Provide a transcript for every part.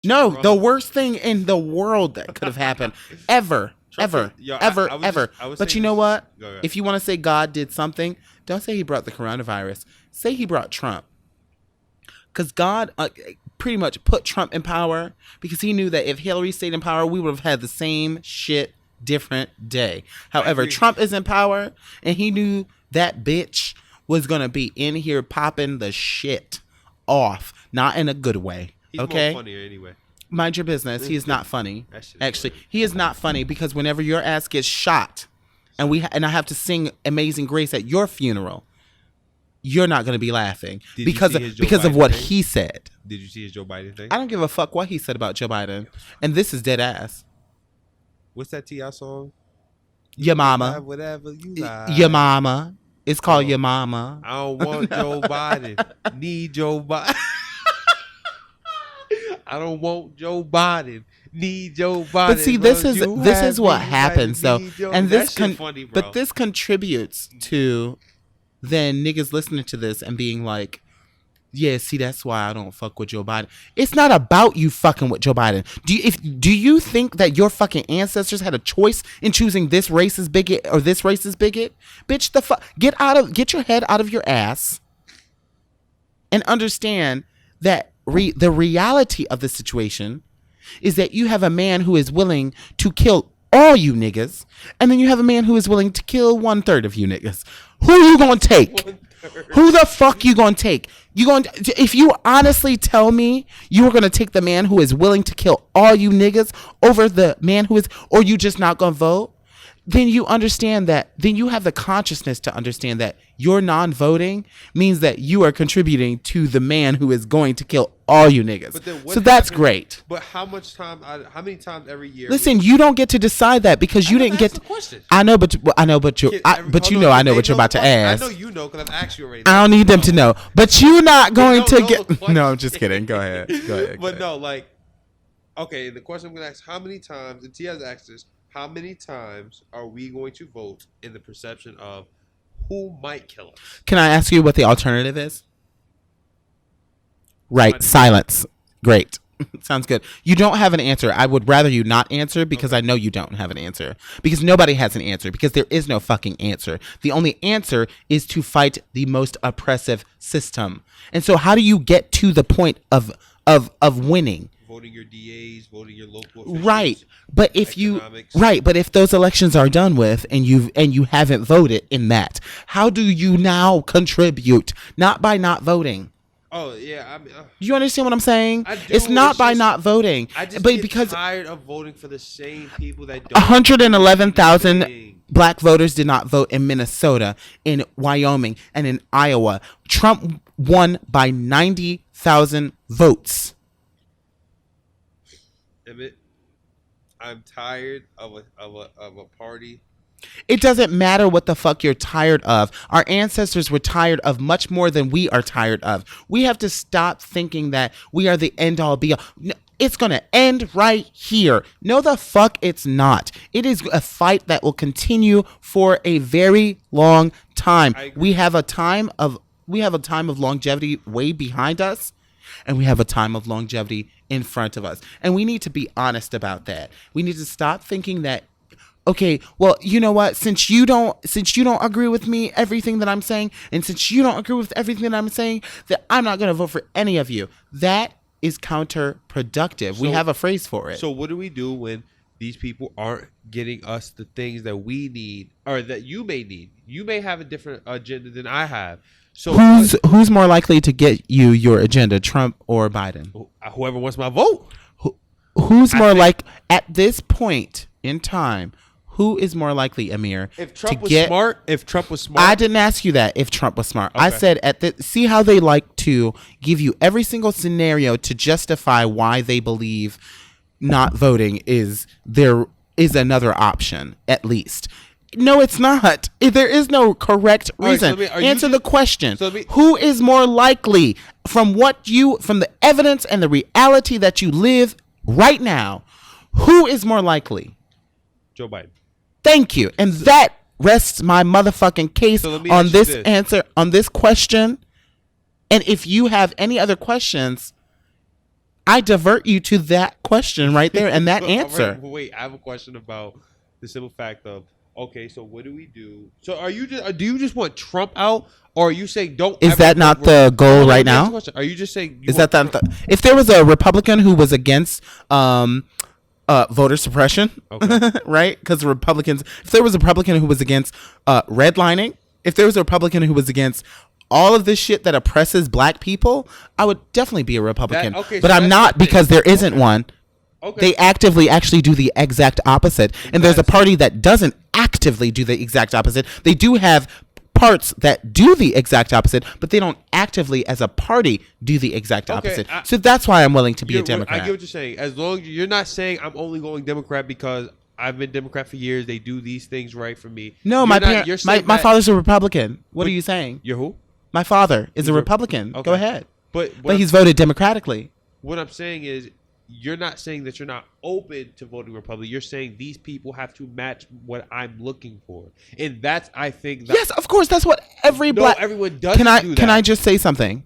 No, the worst thing in the world that could have happened ever. But you know what? If you want to say God did something, don't say he brought the coronavirus. Say he brought Trump. Because God pretty much put Trump in power because he knew that if Hillary stayed in power, we would have had the same shit, different day. However, Trump is in power, and he knew that bitch was going to be in here popping the shit off. Not in a good way. He's okay? more funnier anyway. Mind your business. He is not funny. Actually, he is not funny because whenever your ass gets shot, and I have to sing Amazing Grace at your funeral, you're not going to be laughing because of what he said. Did you see his Joe Biden thing? I don't give a fuck what he said about Joe Biden, and this is dead ass. What's that T.I. song? Your mama. Whatever you like. Your mama. It's called Your Mama. I don't want Joe Biden. Need Joe Biden. I don't want Joe Biden. Need Joe Biden. But see, this is what happens though, and this funny, bro. But this contributes to then niggas listening to this and being like, yeah, see, that's why I don't fuck with Joe Biden. It's not about you fucking with Joe Biden. Do you think that your fucking ancestors had a choice in choosing this racist bigot or this racist bigot? Bitch, get your head out of your ass and understand that the reality of the situation is that you have a man who is willing to kill all you niggas, and then you have a man who is willing to kill 1/3 of you niggas. Who you gonna take? Who the fuck you gonna take? If you honestly tell me you are gonna take the man who is willing to kill all you niggas over the man who is, or you just not gonna vote, then you understand that, then you have the consciousness to understand that your non-voting means that you are contributing to the man who is going to kill all you niggas. So that's great. But how many times every year? Listen, you don't get to decide that because you didn't get to. I know, but I know what you're about to ask. I know you know because I've asked you already. I don't need them to know, but you're not going to get. No, I'm just kidding. Go ahead. But no, like, okay, the question I'm going to ask: how many times? And T has asked this. How many times are we going to vote in the perception of who might kill us? Can I ask you what the alternative is? Right, silence. Great. Sounds good. You don't have an answer. I would rather you not answer because I know you don't have an answer. Because nobody has an answer. Because there is no fucking answer. The only answer is to fight the most oppressive system. And so how do you get to the point of winning? Voting your DAs, voting your local officials. Right. But if those elections are done with and you haven't voted in that, how do you now contribute? Not by not voting. Oh yeah, you understand what I'm saying? I do. It's not by not voting. I just get tired of voting for the same people that don't. 111,000 black voters did not vote in Minnesota, in Wyoming, and in Iowa. Trump won by 90,000 votes. Emmett, I'm tired of a party. It doesn't matter what the fuck you're tired of. Our ancestors were tired of much more than we are tired of. We have to stop thinking that we are the end all be all. No, it's going to end right here. No, the fuck it's not. It is a fight that will continue for a very long time. We have a time of longevity way behind us, and we have a time of longevity in front of us. And we need to be honest about that. We need to stop thinking that, okay, well, you know what? Since you don't agree with me, everything that I'm saying, and since you don't agree with everything that I'm saying, that I'm not going to vote for any of you. That is counterproductive. We have a phrase for it. So what do we do when these people aren't getting us the things that we need or that you may need? You may have a different agenda than I have. So who's more likely to get you your agenda, Trump or Biden? Whoever wants my vote. Who's more like at this point in time? Who is more likely, Amir? If Trump was smart. I didn't ask you that. If Trump was smart, okay. I said see how they like to give you every single scenario to justify why they believe not voting is another option at least. No, it's not. There is no correct reason. Right, so answer the question. Who is more likely from the evidence and the reality that you live right now? Who is more likely? Joe Biden. Thank you. And that rests my motherfucking case on this answer, on this question. And if you have any other questions, I divert you to that question right there and that answer. Right, wait, I have a question about the simple fact of, okay, so what do we do? So do you just want Trump out, or are you saying don't? Is that not the goal right now? Are you just saying? Is that if there was a Republican who was against voter suppression, okay. Right? Because Republicans, if there was a Republican who was against redlining, if there was a Republican who was against all of this shit that oppresses black people, I would definitely be a Republican. But I'm not, because there isn't one. Okay. They actively actually do the exact opposite. And there's a party that doesn't actively do the exact opposite. They do have parts that do the exact opposite, but they don't actively as a party do the exact opposite. So that's why I'm willing to be a Democrat. I get what you're saying. As long as you're not saying I'm only going Democrat because I've been Democrat for years, they do these things right for me. No, my father's a Republican. What are you saying? You're who? My father is a Republican. Okay. Go ahead. But he's voted democratically. What I'm saying is, you're not saying that you're not open to voting Republican. You're saying these people have to match what I'm looking for, and that's, I think. Yes, of course, that's what everyone does. Can I just say something?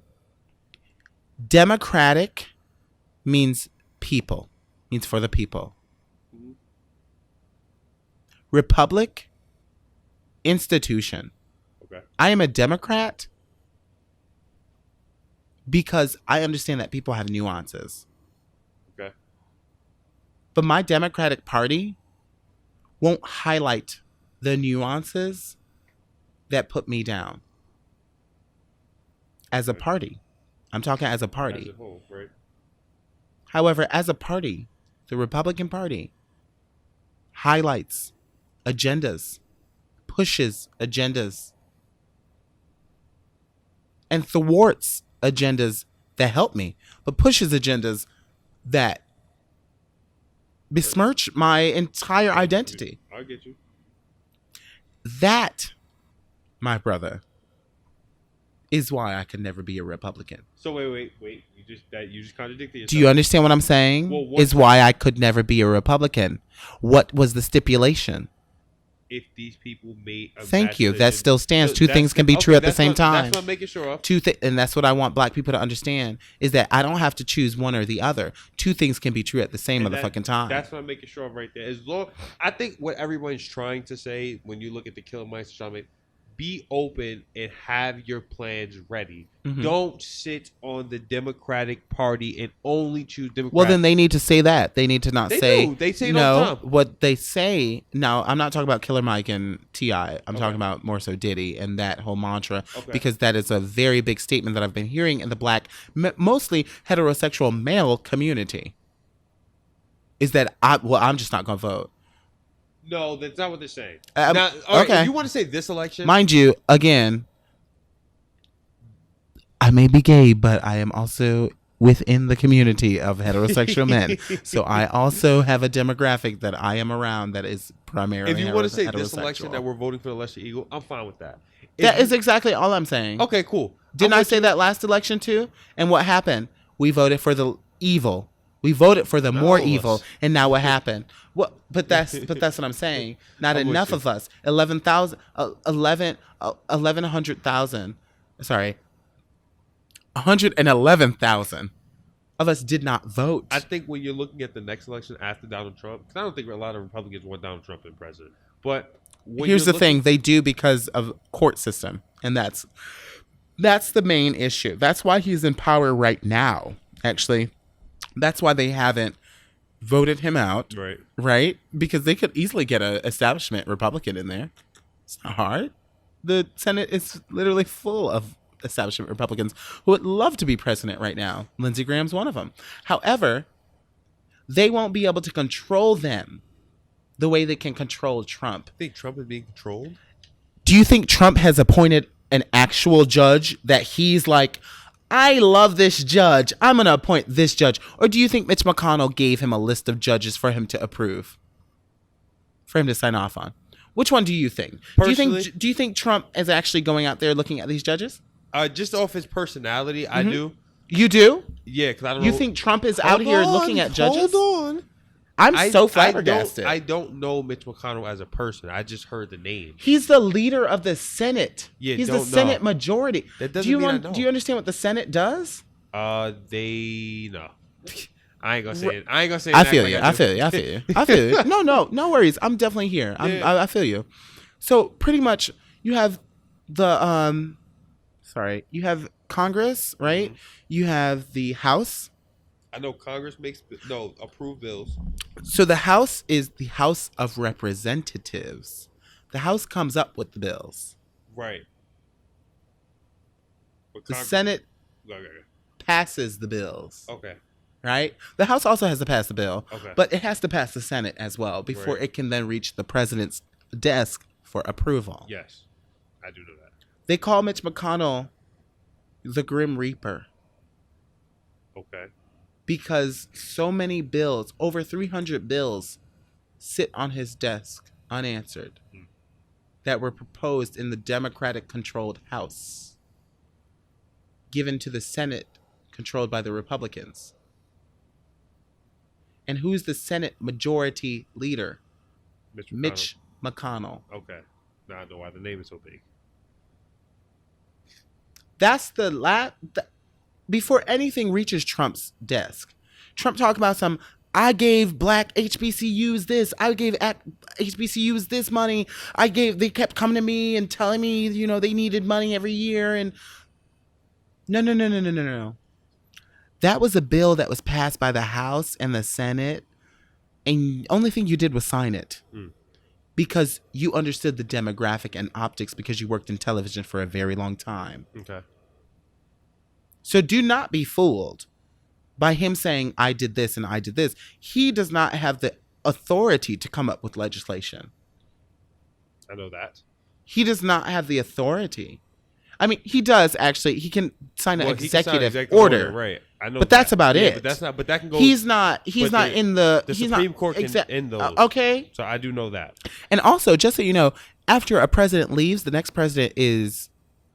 Democratic means people, means for the people. Mm-hmm. Republic, institution. Okay. I am a Democrat because I understand that people have nuances. Okay. But my Democratic Party won't highlight the nuances that put me down. As a party. I'm talking as a party. As a whole, right? However, as a party, the Republican Party highlights agendas, pushes agendas, and thwarts agendas that help me, but pushes agendas that besmirch my entire identity. I get you. That, my brother, is why I could never be a Republican. So wait. You just contradicted yourself. Do you understand what I'm saying? Well, is why I could never be a Republican. What was the stipulation? If these people made a Thank you. That still stands. Two things can be true at the same time. That's what I'm making sure of. And that's what I want black people to understand, is that I don't have to choose one or the other. Two things can be true at the same motherfucking time. That's what I'm making sure of right there. I think what everyone's trying to say when you look at the Killer Mice, be open and have your plans ready. Mm-hmm. Don't sit on the Democratic Party and only choose Democrats. Well, then they need to say that. They need to not say. They say no. What they say. No, I'm not talking about Killer Mike and T.I. I'm talking about more so Diddy and that whole mantra, because that is a very big statement that I've been hearing in the black, mostly heterosexual male community. Is that I'm just not gonna vote. No, that's not what they're saying. Now, okay. If you want to say this election, mind you, again, I may be gay, but I am also within the community of heterosexual men. So I also have a demographic that I am around that is primarily heterosexual. If you want to say this election that we're voting for the lesser evil, I'm fine with that. That is exactly all I'm saying. Okay, cool. Didn't I say that last election too? And what happened? We voted for the evil. We voted for the more evil, and now what happened? Well, but that's what I'm saying. Not enough of us. 111,000 of us did not vote. I think when you're looking at the next election after Donald Trump, because I don't think a lot of Republicans want Donald Trump in president. But here's the thing: they do because of court system, and that's the main issue. That's why he's in power right now. Actually. That's why they haven't voted him out. Right? Because they could easily get an establishment Republican in there. It's not hard. The Senate is literally full of establishment Republicans who would love to be president right now. Lindsey Graham's one of them. However, they won't be able to control them the way they can control Trump. You think Trump is being controlled? Do you think Trump has appointed an actual judge that he's like, I love this judge, I'm going to appoint this judge? Or do you think Mitch McConnell gave him a list of judges for him to approve? For him to sign off on? Which one do you think? Do you think Trump is actually going out there looking at these judges? Just off his personality, I do. You do? Yeah, because I don't know. You think Trump is out here looking at judges? Hold on. I'm so flabbergasted. I don't know Mitch McConnell as a person. I just heard the name. He's the leader of the Senate. Yeah, he's the Senate majority. That doesn't mean I know. Do you understand what the Senate does? No. I ain't gonna say it. I ain't gonna say it. I feel you. I feel you. No worries. I'm definitely here. I feel you. So pretty much you have the you have Congress, right? Mm-hmm. You have the House. I know Congress approve bills. So the House is the House of Representatives. The House comes up with the bills. Right. The Senate passes the bills. Okay. Right? The House also has to pass the bill. Okay. But it has to pass the Senate as well before it can then reach the president's desk for approval. Yes. I do know that. They call Mitch McConnell the Grim Reaper. Okay. Because so many bills, over 300 bills, sit on his desk unanswered that were proposed in the Democratic-controlled House, given to the Senate controlled by the Republicans. And who's the Senate majority leader? Mitch McConnell. Okay. Now I know why the name is so big. That's before anything reaches Trump's desk. Trump talked about I gave black HBCUs this. I gave HBCUs this money. They kept coming to me and telling me, they needed money every year. And no. That was a bill that was passed by the House and the Senate. And the only thing you did was sign it. Because you understood the demographic and optics because you worked in television for a very long time. Okay. So do not be fooled by him saying, I did this and I did this. He does not have the authority to come up with legislation. I know that. He does not have the authority. I mean, he does actually. He can sign an executive order, right? I know, but that's about it. But that's not. But that can go. He's not in the. The Supreme Court can end those. Okay. So I do know that. And also, just so you know, after a president leaves, the next president is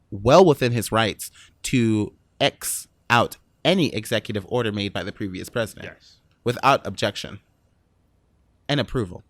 well within his rights to X out any executive order made by the previous president, without objection and approval.